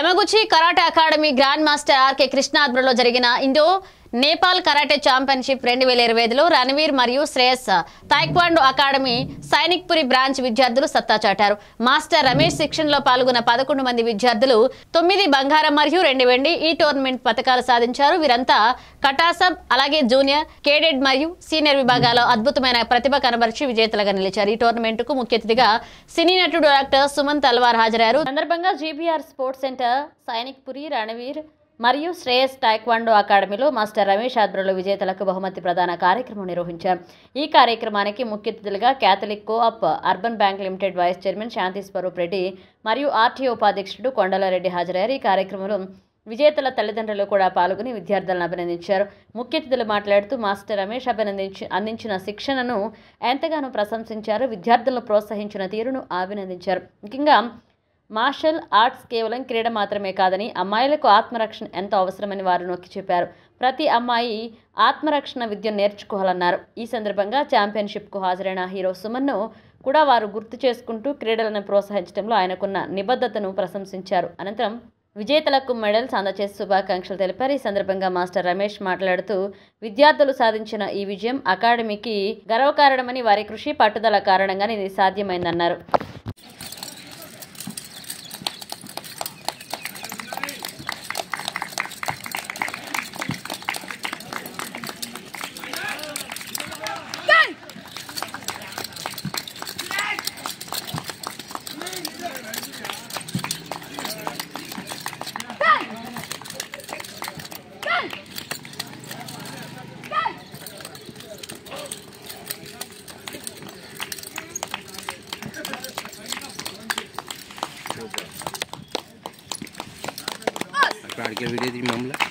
Yamaguchi karate academy grand master RK Krishna ఆధ్వర్యంలో జరిగిన Indo Nepal karate championship 2025లో రణవీర్ మరియు Shreyas taekwondo academy Sainikpuri branch విద్యార్థులు సత్తా చాటారు. మాస్టర్ రమేష్ శిక్షణలో పాల్గొన్న 11 మంది విద్యార్థులు 9 బంగారం మరియు 2 వెండి ఈ టోర్నమెంట్ పతకాలు సాధించారు. వీరంతా కటాసబ్ అలాగే జూనియర్, కేడెట్ మరియు సీనియర్ విభాగాల్లో అద్భుతమైన ప్రతిభ కనబరిచి విజేతలుగా నిలిచారు. ఈ టోర్నమెంట్ కు ముఖ్య అతిథిగా సినీ నటుడు డాక్టర్ సుమన్ తల్వార్ హాజరయ్యారు. సందర్భంగా GBR sports centre Sainikpuri Ranveer మరియు శ్రేయస్ టాయిక్వాండో అకాడమీలో మాస్టర్ రమేష్ ఆధ్వర్యంలో విజేతలకు బహుమతి ప్రదాన కార్యక్రమం నిర్వహించారు. ఈ కార్యక్రమానికి ముఖ్య అతిథులుగా Catholic co-op urban bank limited vice chairman Shanti Swaroop Reddy మరియు ఆర్టీఓ ఉపాధ్యక్షుడు కొండలారెడ్డి హాజరయ్యారు. ఈ కార్యక్రమంలో విజేతల తల్లిదండ్రులు కూడా పాల్గొని విద్యార్థులను అభినందించారు. ముఖ్య అతిథులు మాట్లాడుతూ మాస్టర్ రమేష్ అందించిన శిక్షణను ఎంతగానో ప్రశంసించారు. విద్యార్థులను ప్రోత్సహించిన తీరును అభినందించారు. ముఖ్యంగా మార్షల్ ఆర్ట్స్ కేవలం క్రీడ మాత్రమే కాదని అమ్మాయిలకు ఆత్మరక్షణ ఎంతో అవసరమని వారు నొక్కి చెప్పారు. ప్రతి అమ్మాయి ఆత్మరక్షణ విద్యను నేర్చుకోవాలన్నారు. ఈ సందర్భంగా ఛాంపియన్షిప్కు హాజరైన హీరో సుమన్ను కూడా వారు గుర్తు చేసుకుంటూ క్రీడలను ప్రోత్సహించడంలో ఆయనకున్న నిబద్ధతను ప్రశంసించారు. అనంతరం విజేతలకు మెడల్స్ అందజేసి శుభాకాంక్షలు తెలిపారు. ఈ సందర్భంగా మాస్టర్ రమేష్ మాట్లాడుతూ విద్యార్థులు సాధించిన ఈ విజయం అకాడమీకి గర్వకారణమని, వారి కృషి పట్టుదల కారణంగానే ఇది సాధ్యమైందన్నారు. वीडियो दी मामला